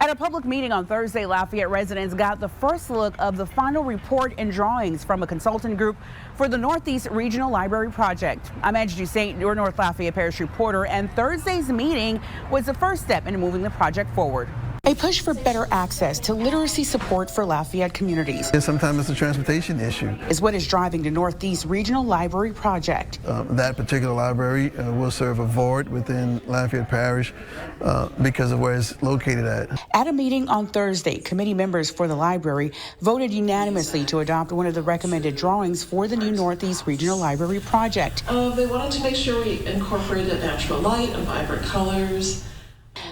At a public meeting on Thursday, Lafayette residents got the first look of the final report and drawings from a consultant group for the Northeast Regional Library Project. I'm Angie St., your North Lafayette Parish reporter, and Thursday's meeting was the first step in moving the project forward. A push for better access to literacy support for Lafayette communities. And sometimes it's a transportation issue. Is what is driving the Northeast Regional Library Project. That particular library will serve a void within Lafayette Parish because of where it's located at. At a meeting on Thursday, committee members for the library voted unanimously to adopt one of the recommended drawings for the new Northeast Regional Library Project. They wanted to make sure we incorporated natural light and vibrant colors.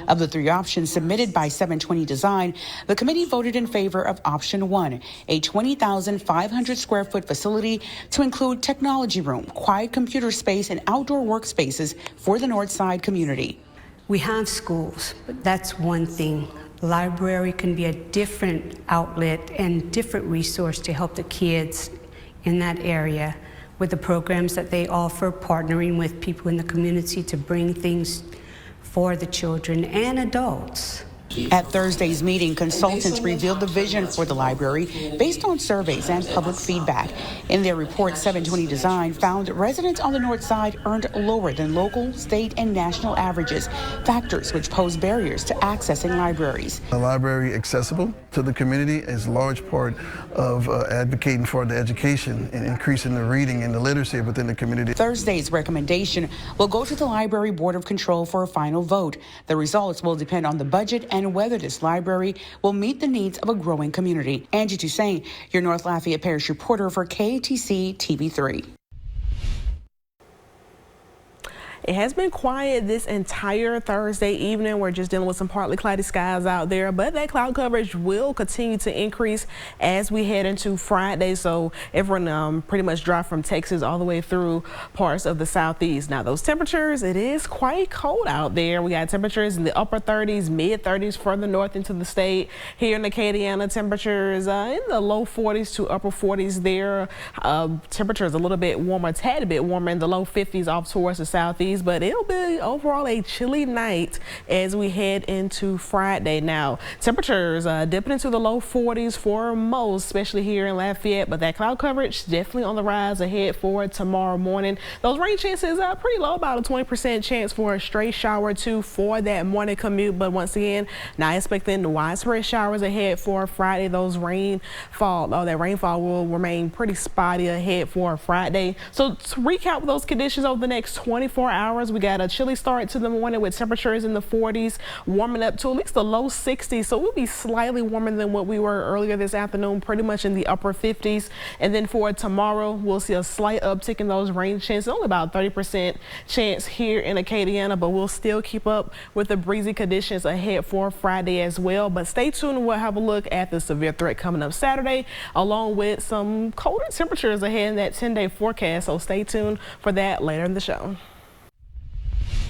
Of the three options submitted by 720 Design, the committee voted in favor of option 1, a 20,500 square foot facility to include technology room, quiet computer space, and outdoor workspaces for the Northside community. We have schools, but that's one thing. Library can be a different outlet and different resource to help the kids in that area with the programs that they offer, partnering with people in the community to bring things for the children and adults. At Thursday's meeting, consultants revealed the vision for the library based on surveys and public feedback. In their report, 720 Design found residents on the North Side earned lower than local, state, and national averages, factors which pose barriers to accessing libraries. The library accessible to the community is a large part of advocating for the education and increasing the reading and the literacy within the community. Thursday's recommendation will go to the Library Board of Control for a final vote. The results will depend on the budget and whether this library will meet the needs of a growing community. Angie Toussaint, your North Lafayette Parish reporter for KATC TV3. It has been quiet this entire Thursday evening. We're just dealing with some partly cloudy skies out there, but that cloud coverage will continue to increase as we head into Friday. So everyone pretty much dry from Texas all the way through parts of the southeast. Now those temperatures, it is quite cold out there. We got temperatures in the upper 30s, mid 30s further north into the state. Here in Acadiana, temperatures in the low 40s to upper 40s there. Temperatures a little bit warmer, a tad bit warmer in the low 50s off towards the southeast. But it'll be overall a chilly night as we head into Friday. Now, temperatures dipping into the low 40s for most, especially here in Lafayette, but that cloud coverage definitely on the rise ahead for tomorrow morning. Those rain chances are pretty low, about a 20% chance for a stray shower or two for that morning commute. But once again, not expecting widespread showers ahead for Friday. That rainfall will remain pretty spotty ahead for Friday. So to recap those conditions over the next 24 hours, we got a chilly start to the morning with temperatures in the 40s, warming up to at least the low 60s. So we'll be slightly warmer than what we were earlier this afternoon, pretty much in the upper 50s. And then for tomorrow, we'll see a slight uptick in those rain chances, only about 30% chance here in Acadiana, but we'll still keep up with the breezy conditions ahead for Friday as well. But stay tuned. We'll have a look at the severe threat coming up Saturday, along with some colder temperatures ahead in that 10-day forecast. So stay tuned for that later in the show.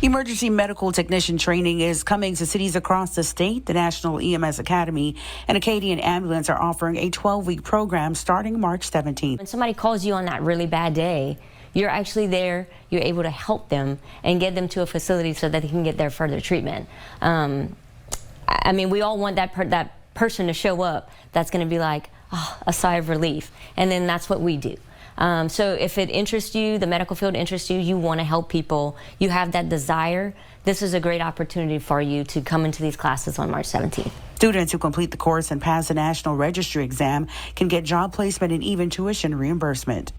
Emergency medical technician training is coming to cities across the state. The National EMS Academy and Acadian Ambulance are offering a 12-week program starting March 17th. When somebody calls you on that really bad day, you're actually there, you're able to help them and get them to a facility so that they can get their further treatment. I mean, we all want that person to show up that's going to be like, oh, a sigh of relief. And then that's what we do. So if it interests you, the medical field interests you, you want to help people, you have that desire, this is a great opportunity for you to come into these classes on March 17th. Students who complete the course and pass the National Registry exam can get job placement and even tuition reimbursement.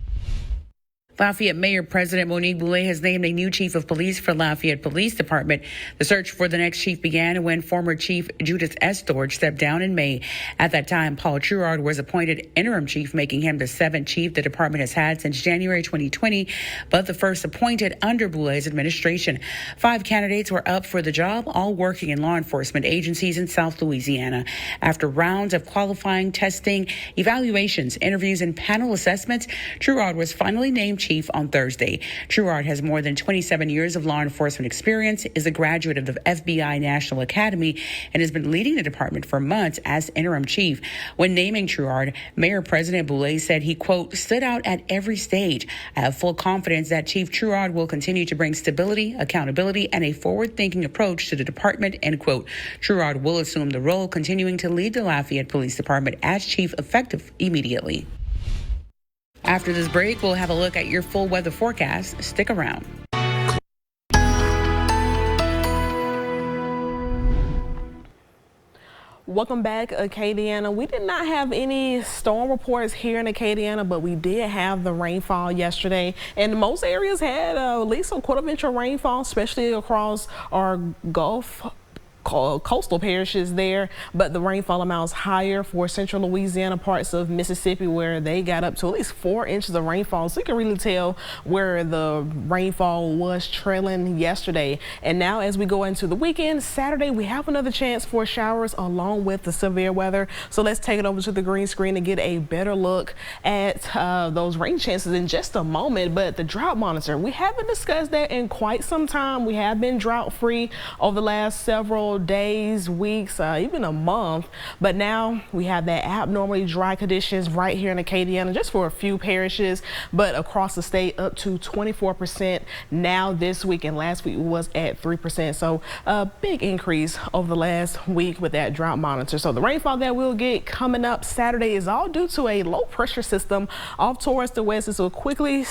Lafayette Mayor President Monique Boulay has named a new chief of police for Lafayette Police Department. The search for the next chief began when former Chief Judith Estorge stepped down in May. At that time, Paul Truard was appointed interim chief, making him the 7th chief the department has had since January 2020, but the first appointed under Boulay's administration. 5 candidates were up for the job, all working in law enforcement agencies in South Louisiana. After rounds of qualifying, testing, evaluations, interviews, and panel assessments, Truard was finally named chief on Thursday. Truard has more than 27 years of law enforcement experience, is a graduate of the FBI National Academy, and has been leading the department for months as interim chief. When naming Truard, Mayor President Boulay said he, quote, stood out at every stage. I have full confidence that Chief Truard will continue to bring stability, accountability, and a forward-thinking approach to the department, end quote. Truard will assume the role, continuing to lead the Lafayette Police Department as chief effective immediately. After this break, we'll have a look at your full weather forecast. Stick around. Welcome back, Acadiana. We did not have any storm reports here in Acadiana, but we did have the rainfall yesterday, and most areas had at least a quarter-inch of rainfall, especially across our Gulf coastal parishes there, but the rainfall amounts higher for central Louisiana, parts of Mississippi, where they got up to at least 4 inches of rainfall. So you can really tell where the rainfall was trailing yesterday. And now as we go into the weekend, Saturday, we have another chance for showers along with the severe weather. So let's take it over to the green screen and get a better look at those rain chances in just a moment. But the drought monitor, we haven't discussed that in quite some time. We have been drought free over the last several days, weeks, even a month, but now we have that abnormally dry conditions right here in Acadiana, just for a few parishes, but across the state up to 24% now this week, and last week was at 3%. So a big increase over the last week with that drought monitor. So the rainfall that we'll get coming up Saturday is all due to a low pressure system off towards the west. This will quickly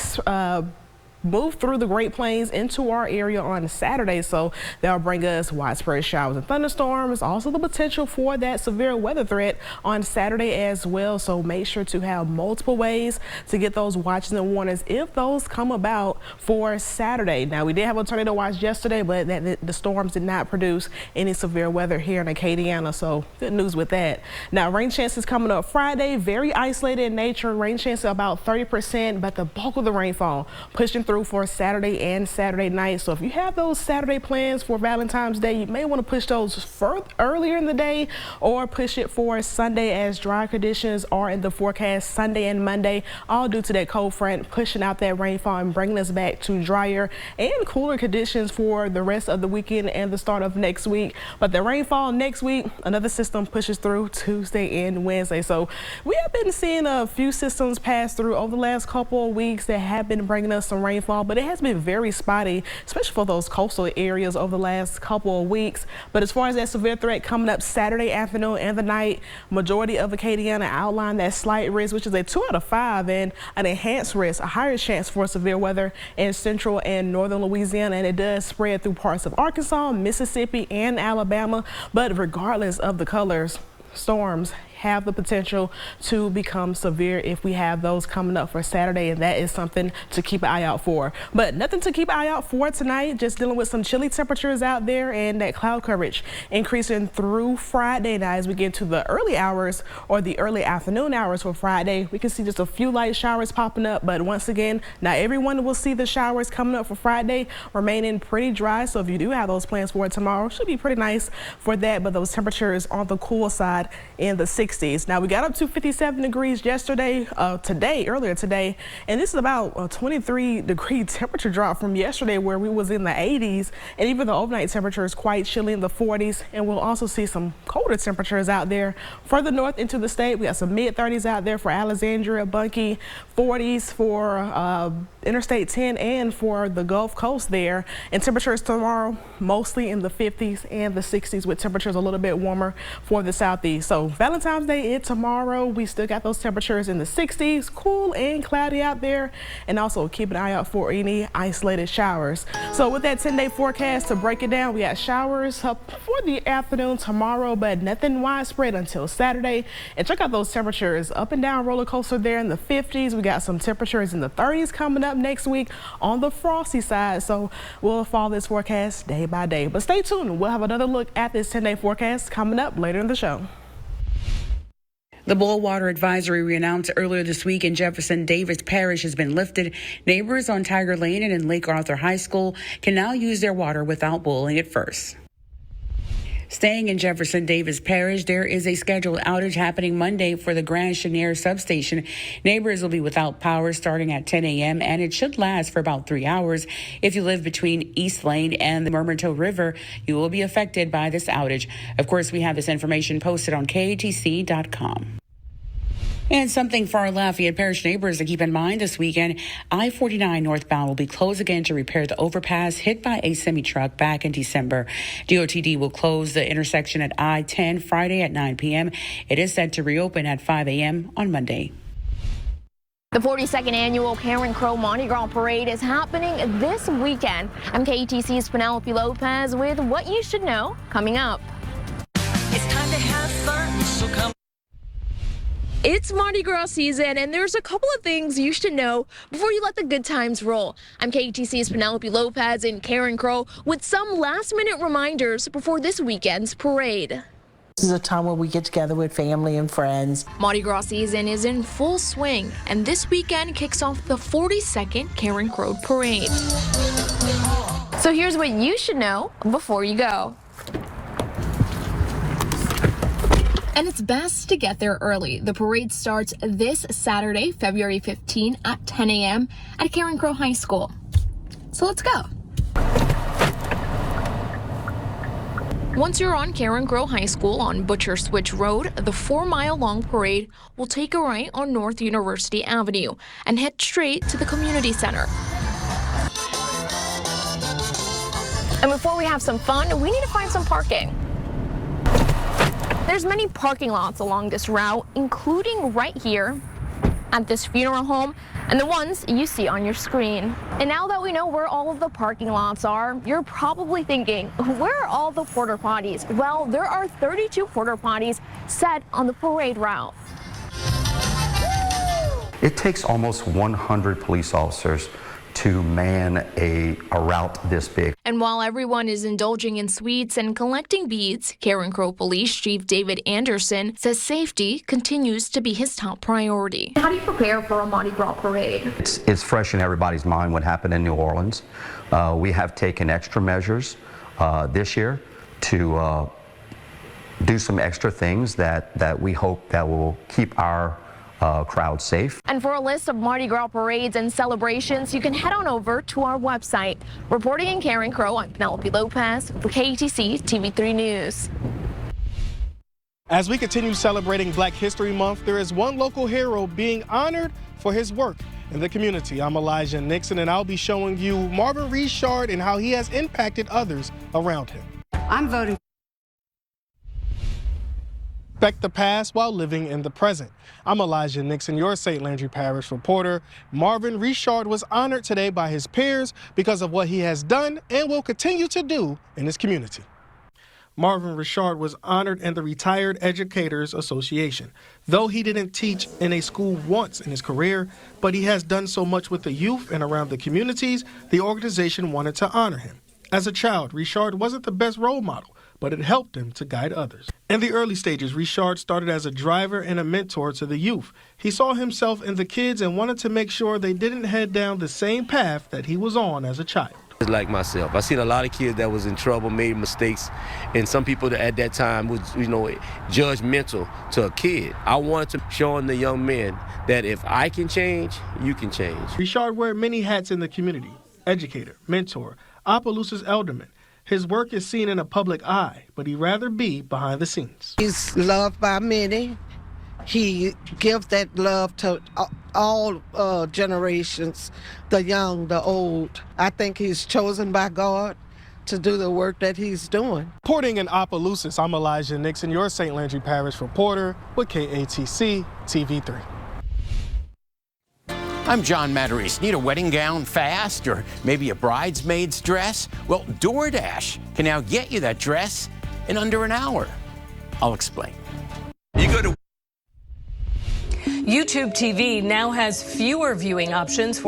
move through the Great Plains into our area on Saturday, so that'll bring us widespread showers and thunderstorms. Also the potential for that severe weather threat on Saturday as well, so make sure to have multiple ways to get those watches and warnings if those come about for Saturday. Now, we did have a tornado watch yesterday, but the storms did not produce any severe weather here in Acadiana, so good news with that. Now, rain chances coming up Friday, very isolated in nature. Rain chances about 30%, but the bulk of the rainfall pushing through for Saturday and Saturday night. So if you have those Saturday plans for Valentine's Day, you may want to push those further earlier in the day, or push it for Sunday, as dry conditions are in the forecast Sunday and Monday, all due to that cold front pushing out that rainfall and bringing us back to drier and cooler conditions for the rest of the weekend and the start of next week. But the rainfall next week, another system pushes through Tuesday and Wednesday. So we have been seeing a few systems pass through over the last couple of weeks that have been bringing us some rainfall, but it has been very spotty, especially for those coastal areas over the last couple of weeks. But as far as that severe threat coming up Saturday afternoon and the night, majority of Acadiana outline that slight risk, which is a 2 out of 5, and an enhanced risk, a higher chance for severe weather in central and northern Louisiana, and it does spread through parts of Arkansas, Mississippi, and Alabama. But regardless of the colors, storms have the potential to become severe if we have those coming up for Saturday, and that is something to keep an eye out for. But nothing to keep an eye out for tonight, just dealing with some chilly temperatures out there and that cloud coverage increasing through Friday. Now, as we get to the early hours or the early afternoon hours for Friday, we can see just a few light showers popping up, but once again, not everyone will see the showers coming up for Friday, remaining pretty dry. So if you do have those plans for tomorrow, should be pretty nice for that, but those temperatures on the cool side in the 60s. Now, we got up to 57 degrees yesterday, earlier today, and this is about a 23-degree temperature drop from yesterday, where we was in the 80s, and even the overnight temperature is quite chilly in the 40s. And we'll also see some colder temperatures out there further north into the state. We got some mid-30s out there for Alexandria, Bunkie, 40s for Interstate 10 and for the Gulf Coast there. And temperatures tomorrow mostly in the 50s and the 60s, with temperatures a little bit warmer for the southeast. So Valentine's Day is tomorrow. We still got those temperatures in the 60s, cool and cloudy out there, and also keep an eye out for any isolated showers. So with that 10-day forecast, to break it down, we got showers up for the afternoon tomorrow, but nothing widespread until Saturday. And check out those temperatures, up and down roller coaster there in the 50s. We got some temperatures in the 30s coming up next week on the frosty side. So we'll follow this forecast day by day, but stay tuned. We'll have another look at this 10-day forecast coming up later in the show. The boil water advisory we announced earlier this week in Jefferson Davis Parish has been lifted. Neighbors on Tiger Lane and in Lake Arthur High School can now use their water without boiling it first. Staying in Jefferson Davis Parish, there is a scheduled outage happening Monday for the Grand Chenier substation. Neighbors will be without power starting at 10 a.m. and it should last for about 3 hours. If you live between East Lane and the Mermentau River, you will be affected by this outage. Of course, we have this information posted on KATC.com. And something for our Lafayette Parish neighbors to keep in mind this weekend, I-49 northbound will be closed again to repair the overpass hit by a semi-truck back in December. DOTD will close the intersection at I-10 Friday at 9 p.m. It is set to reopen at 5 a.m. on Monday. The 42nd annual Karen Crow Mardi Gras Parade is happening this weekend. I'm KATC's Penelope Lopez with what you should know coming up. It's time to have fun, so come. It's Mardi Gras season, and there's a couple of things you should know before you let the good times roll. I'm KATC's Penelope Lopez in Karen Crow with some last-minute reminders before this weekend's parade. This is a time where we get together with family and friends. Mardi Gras season is in full swing, and this weekend kicks off the 42nd Karen Crow Parade. So here's what you should know before you go. And it's best to get there early. The parade starts this Saturday, February 15 at 10 a.m. at Karen Crow High School. So let's go. Once you're on Karen Crow High School on Butcher Switch Road, the 4-mile-long parade will take a right on North University Avenue and head straight to the community center. And before we have some fun, we need to find some parking. There's many parking lots along this route, including right here at this funeral home and the ones you see on your screen. And now that we know where all of the parking lots are, you're probably thinking, where are all the porta potties? Well, there are 32 porta potties set on the parade route. It takes almost 100 police officers to man a route this big. And while everyone is indulging in sweets and collecting beads, Karen Crow Police Chief David Anderson says safety continues to be his top priority. How do you prepare for a Mardi Gras parade? It's fresh in everybody's mind what happened in New Orleans. We have taken extra measures this year to do some extra things that we hope that will keep our crowd safe. And for a list of Mardi Gras parades and celebrations, you can head on over to our website. Reporting in Karen Crow, I'm Penelope Lopez for KATC TV3 News. As we continue celebrating Black History Month, there is one local hero being honored for his work in the community. I'm Elijah Nixon, and I'll be showing you Marvin Richard and how he has impacted others around him. I'm voting. Respect the past while living in the present. I'm Elijah Nixon, your St. Landry Parish reporter. Marvin Richard was honored today by his peers because of what he has done and will continue to do in his community. Marvin Richard was honored in the Retired Educators Association. Though he didn't teach in a school once in his career, but he has done so much with the youth and around the communities, the organization wanted to honor him. As a child, Richard wasn't the best role model, but it helped him to guide others. In the early stages, Richard started as a driver and a mentor to the youth. He saw himself in the kids and wanted to make sure they didn't head down the same path that he was on as a child. Like myself, I seen a lot of kids that was in trouble, made mistakes, and some people that at that time was, judgmental to a kid. I wanted to show the young men that if I can change, you can change. Richard wore many hats in the community: educator, mentor, Opelousas alderman. His work is seen in a public eye, but he'd rather be behind the scenes. He's loved by many. He gives that love to all generations, the young, the old. I think he's chosen by God to do the work that he's doing. Reporting in Opelousas, I'm Elijah Nixon, your St. Landry Parish reporter with KATC TV3. I'm John Matarese. Need a wedding gown fast, or maybe a bridesmaid's dress? Well, DoorDash can now get you that dress in under an hour. I'll explain. You go to YouTube TV now has fewer viewing options for